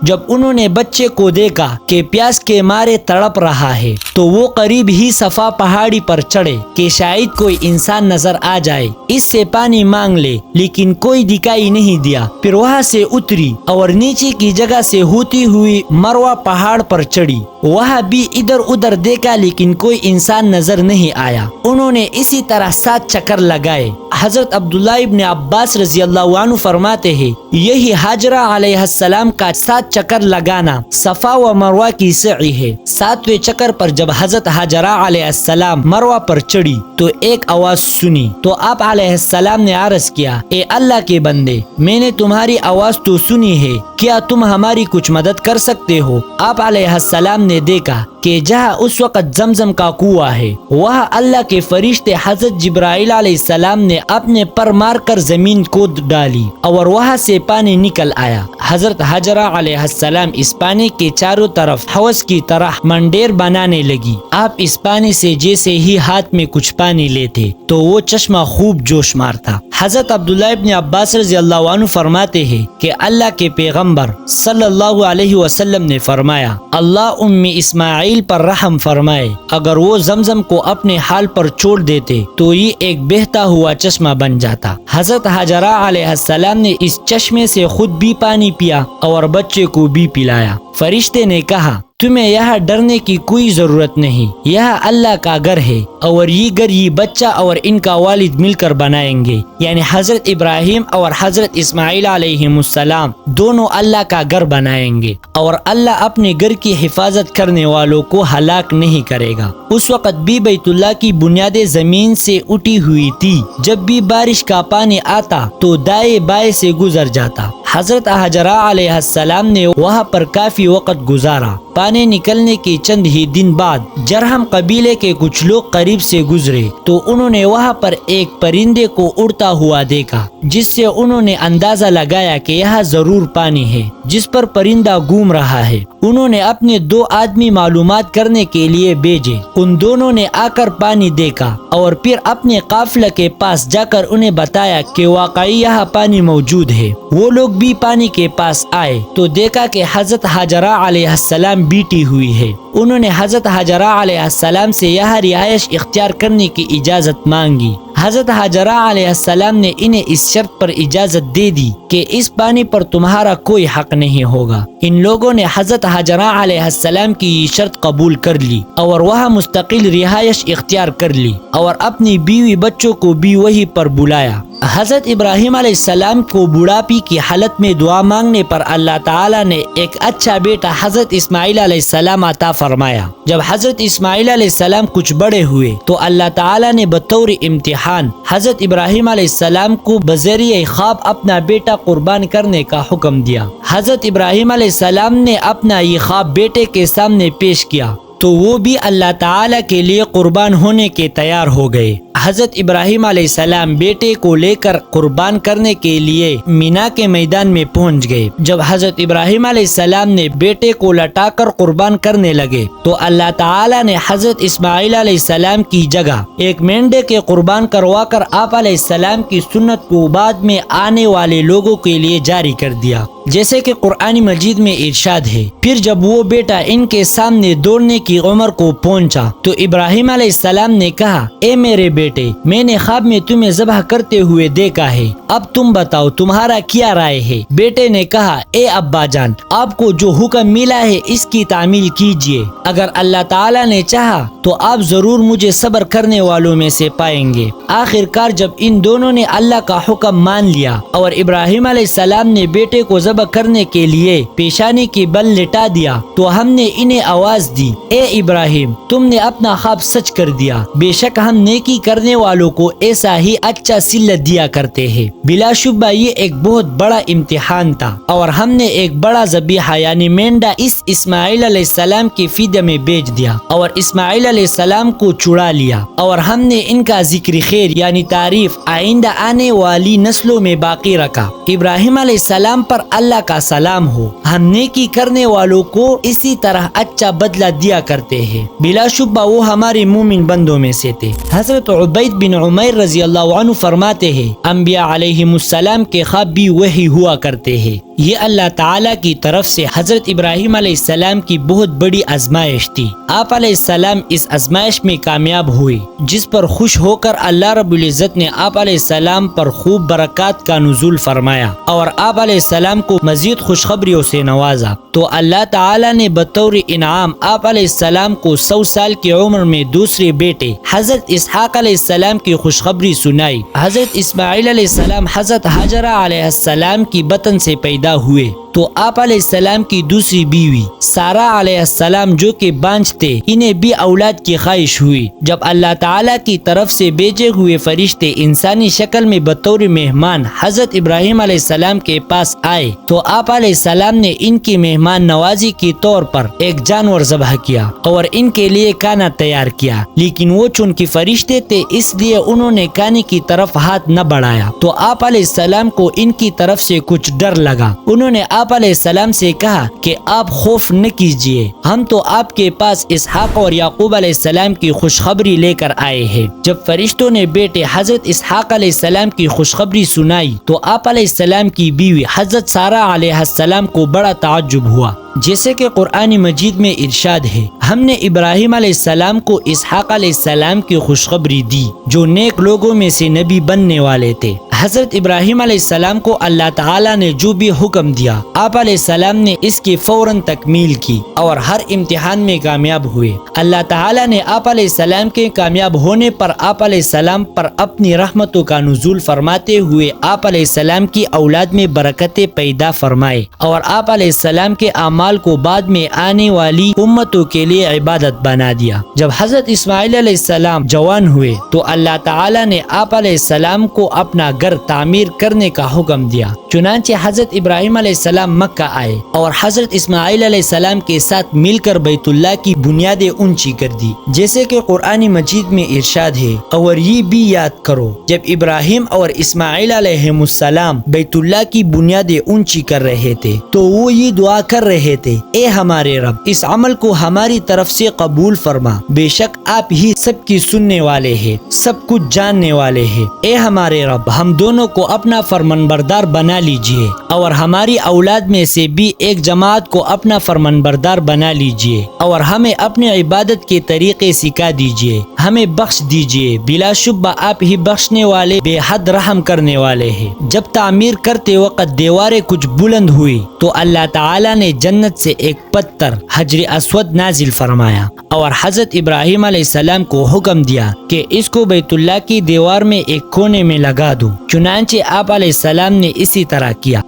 جب انہوں نے بچے کو دیکھا کہ پیاس کے مارے تڑپ رہا ہے تو وہ قریب ہی صفا پہاڑی پر چڑھے کہ شاید کوئی انسان نظر آ جائے اس سے پانی مانگ لے، لیکن کوئی دکھائی نہیں دیا۔ پھر وہاں سے اتری اور نیچے کی جگہ سے ہوتی ہوئی مروہ پہاڑ پر چڑھی، وہاں بھی ادھر ادھر دیکھا لیکن کوئی انسان نظر نہیں آیا۔ انہوں نے اسی طرح 7 چکر لگائے۔ حضرت عبداللہ ابن عباس رضی اللہ عنہ فرماتے ہیں یہی ہاجرہ علیہ السلام کا 7 چکر لگانا صفا و مروہ کی سعی ہے۔ 7ویں چکر پر جب حضرت ہاجرہ علیہ السلام مروہ پر چڑھی تو ایک آواز سنی تو آپ علیہ السلام نے عرض کیا، اے اللہ کے بندے، میں نے تمہاری آواز تو سنی ہے، کیا تم ہماری کچھ مدد کر سکتے ہو؟ آپ علیہ السلام نے دیکھا کہ جہاں اس وقت زمزم کا کنواں ہے وہاں اللہ کے فرشتے حضرت جبرائیل علیہ السلام نے اپنے پر مار کر زمین کھود ڈالی اور وہاں سے پانی نکل آیا۔ حضرت ہاجرہ علیہ السلام اس پانی کے چاروں طرف حوض کی طرح منڈیر بنانے لگی۔ آپ اس پانی سے جیسے ہی ہاتھ میں کچھ پانی لیتے تو وہ چشمہ خوب جوش مارتا۔ حضرت عبداللہ ابن عباس رضی اللہ عنہ فرماتے ہیں کہ اللہ کے پیغمبر صلی اللہ علیہ وسلم نے فرمایا، اللہ امی اسماعیل پر رحم فرمائے، اگر وہ زمزم کو اپنے حال پر چھوڑ دیتے تو یہ ایک بہتا ہوا چشمہ بن جاتا۔ حضرت ہاجرہ علیہ السلام نے اس چشمے سے خود بھی پانی پیا اور بچے کو بھی پلایا۔ فرشتے نے کہا، تمہیں یہاں ڈرنے کی کوئی ضرورت نہیں، یہ اللہ کا گھر ہے اور یہ گھر یہ بچہ اور ان کا والد مل کر بنائیں گے، یعنی حضرت ابراہیم اور حضرت اسماعیل علیہ السلام دونوں اللہ کا گھر بنائیں گے اور اللہ اپنے گھر کی حفاظت کرنے والوں کو ہلاک نہیں کرے گا۔ اس وقت بھی بیت اللہ کی بنیادیں زمین سے اٹھی ہوئی تھی، جب بھی بارش کا پانی آتا تو دائیں بائیں سے گزر جاتا۔ حضرت ہاجرہ علیہ السلام نے وہاں پر کافی وقت گزارا۔ پانی نکلنے کے چند ہی دن بعد جرہم قبیلے کے کچھ لوگ قریب سے گزرے تو انہوں نے وہاں پر ایک پرندے کو اڑتا ہوا دیکھا، جس سے انہوں نے اندازہ لگایا کہ یہاں ضرور پانی ہے جس پر پرندہ گھوم رہا ہے۔ انہوں نے اپنے 2 آدمی معلومات کرنے کے لیے بھیجے۔ ان دونوں نے آ کر پانی دیکھا اور پھر اپنے قافلے کے پاس جا کر انہیں بتایا کہ واقعی یہاں پانی موجود ہے۔ وہ لوگ بھی پانی کے پاس آئے تو دیکھا کہ حضرت ہاجرہ علیہ السلام بیٹھی ہوئی ہے۔ انہوں نے حضرت ہاجرہ علیہ السلام سے یہاں رہائش اختیار کرنے کی اجازت مانگی۔ حضرت ہاجرہ علیہ السلام نے انہیں اس شرط پر اجازت دے دی کہ اس پانی پر تمہارا کوئی حق نہیں ہوگا۔ ان لوگوں نے حضرت ہاجرہ علیہ السلام کی یہ شرط قبول کر لی اور وہاں مستقل رہائش اختیار کر لی اور اپنی بیوی بچوں کو بھی وہی پر بلایا۔ حضرت ابراہیم علیہ السلام کو بڑھاپی کی حالت میں دعا مانگنے پر اللہ تعالیٰ نے ایک اچھا بیٹا حضرت اسماعیل علیہ السلام عطا فرمایا۔ جب حضرت اسماعیل علیہ السلام کچھ بڑے ہوئے تو اللہ تعالیٰ نے بطور امتحان حضرت ابراہیم علیہ السلام کو بذریعہ خواب اپنا بیٹا قربان کرنے کا حکم دیا۔ حضرت ابراہیم علیہ السلام نے اپنا یہ خواب بیٹے کے سامنے پیش کیا تو وہ بھی اللہ تعالیٰ کے لیے قربان ہونے کے تیار ہو گئے۔ حضرت ابراہیم علیہ السلام بیٹے کو لے کر قربان کرنے کے لیے مینا کے میدان میں پہنچ گئے۔ جب حضرت ابراہیم علیہ السلام نے بیٹے کو لٹا کر قربان کرنے لگے تو اللہ تعالیٰ نے حضرت اسماعیل علیہ السلام کی جگہ ایک مینڈے کے قربان کروا کر آپ علیہ السلام کی سنت کو بعد میں آنے والے لوگوں کے لیے جاری کر دیا، جیسے کہ قرآن مجید میں ارشاد ہے، پھر جب وہ بیٹا ان کے سامنے دوڑنے کی عمر کو پہنچا تو ابراہیم علیہ السلام نے کہا، اے میرے بیٹے، میں نے خواب میں تمہیں ذبح کرتے ہوئے دیکھا ہے، اب تم بتاؤ تمہارا کیا رائے ہے؟ بیٹے نے کہا، اے ابا جان، آپ کو جو حکم ملا ہے اس کی تعمیل کیجئے، اگر اللہ تعالیٰ نے چاہا تو آپ ضرور مجھے صبر کرنے والوں میں سے پائیں گے۔ آخر کار جب ان دونوں نے اللہ کا حکم مان لیا اور ابراہیم علیہ السلام نے بیٹے کو ذبح کرنے کے لیے پیشانی کی بل لٹا دیا تو ہم نے انہیں آواز دی، اے ابراہیم، تم نے اپنا خواب سچ کر دیا، بے شک ہم نیکی کرنے والوں کو ایسا ہی اچھا صلہ دیا کرتے ہیں۔ بلا شبہ یہ ایک بہت بڑا امتحان تھا اور ہم نے ایک بڑا ذبیحہ یعنی مینڈا اس اسماعیل علیہ السلام کی فدیے میں بیچ دیا اور اسماعیل علیہ السلام کو چھڑا لیا اور ہم نے ان کا ذکر خیر یعنی تعریف آئندہ آنے والی نسلوں میں باقی رکھا۔ ابراہیم علیہ السلام پر اللہ کا سلام ہو، ہم نیکی کرنے والوں کو اسی طرح اچھا بدلہ دیا کرتے ہیں، بلا شبہ وہ ہمارے مومن بندوں میں سے تھے۔ حضرت عبید بن عمیر رضی اللہ عنہ فرماتے ہیں، انبیاء علیہم السلام کے خواب بھی وہی ہوا کرتے ہیں، یہ اللہ تعالیٰ کی طرف سے حضرت ابراہیم علیہ السلام کی بہت بڑی آزمائش تھی۔ آپ علیہ السلام اس آزمائش میں کامیاب ہوئے، جس پر خوش ہو کر اللہ رب العزت نے آپ علیہ السلام پر خوب برکات کا نزول فرمایا اور آپ علیہ السلام کو مزید خوشخبریوں سے نوازا۔ تو اللہ تعالیٰ نے بطور انعام آپ علیہ السلام کو 100 سال کی عمر میں دوسرے بیٹے حضرت اسحاق علیہ السلام کی خوشخبری سنائی۔ حضرت اسماعیل علیہ السلام حضرت ہاجرہ علیہ السلام کی بطن سے پیدا ہوئے، تو آپ علیہ السلام کی دوسری بیوی سارہ علیہ السلام جو کہ بانجھ تھے، انہیں بھی اولاد کی خواہش ہوئی۔ جب اللہ تعالیٰ کی طرف سے بھیجے ہوئے فرشتے انسانی شکل میں بطور مہمان حضرت ابراہیم علیہ السلام کے پاس آئے تو آپ علیہ السلام نے ان کی مہمان نوازی کے طور پر ایک جانور ذبح کیا اور ان کے لیے کھانا تیار کیا، لیکن وہ چونکہ فرشتے تھے اس لیے انہوں نے کھانے کی طرف ہاتھ نہ بڑھایا۔ تو آپ علیہ السلام کو ان کی طرف سے کچھ ڈر لگا۔ انہوں نے آپ علیہ السلام سے کہا کہ آپ خوف نہ کیجیے، ہم تو آپ کے پاس اسحاق اور یعقوب علیہ السلام کی خوشخبری لے کر آئے ہیں۔ جب فرشتوں نے بیٹے حضرت اسحاق علیہ السلام کی خوشخبری سنائی تو آپ علیہ السلام کی بیوی حضرت سارہ علیہ السلام کو بڑا تعجب ہوا، جیسے کہ قرآن مجید میں ارشاد ہے، ہم نے ابراہیم علیہ السلام کو اسحاق علیہ السلام کی خوشخبری دی جو نیک لوگوں میں سے نبی بننے والے تھے۔ حضرت ابراہیم علیہ السلام کو اللہ تعالیٰ نے جو بھی حکم دیا آپ علیہ السلام نے اس کی فوراً تکمیل کی اور ہر امتحان میں کامیاب ہوئے۔ اللہ تعالیٰ نے آپ علیہ السلام کے کامیاب ہونے پر آپ علیہ السلام پر اپنی رحمتوں کا نزول فرماتے ہوئے آپ علیہ السلام کی اولاد میں برکتیں پیدا فرمائے اور آپ علیہ السلام کے اعمال کو بعد میں آنے والی امتوں کے لیے عبادت بنا دیا۔ جب حضرت اسماعیل علیہ السلام جوان ہوئے تو اللہ تعالیٰ نے آپ علیہ السلام کو اپنا گھر تعمیر کرنے کا حکم دیا، چنانچہ حضرت ابراہیم علیہ السلام مکہ آئے اور حضرت اسماعیل علیہ السلام کے ساتھ مل کر بیت اللہ کی بنیادیں اونچی کر دی، جیسے کہ قرآن مجید میں ارشاد ہے، اور یہ بھی یاد کرو جب ابراہیم اور اسماعیل علیہ السلام بیت اللہ کی بنیادیں اونچی کر رہے تھے تو وہ یہ دعا کر رہے تھے، اے ہمارے رب اس عمل کو ہماری طرف سے قبول فرما، بے شک آپ ہی سب کی سننے والے ہیں، سب کچھ جاننے والے ہیں۔ اے ہمارے رب ہم دونوں کو اپنا فرمانبردار بنا لیجئے اور ہماری اولاد میں سے بھی ایک جماعت کو اپنا فرمانبردار بنا لیجئے اور ہمیں اپنی عبادت کے طریقے سکھا دیجئے، ہمیں بخش دیجئے، بلا شبہ آپ ہی بخشنے والے بے حد رحم کرنے والے ہیں۔ جب تعمیر کرتے وقت دیواریں کچھ بلند ہوئی تو اللہ تعالیٰ نے جنت سے ایک پتھر حجر اسود نازل فرمایا اور حضرت ابراہیم علیہ السلام کو حکم دیا کہ اس کو بیت اللہ کی دیوار میں ایک کونے میں لگا دو، چنانچہ آپ علیہ السلام نے اسی طرح کیا۔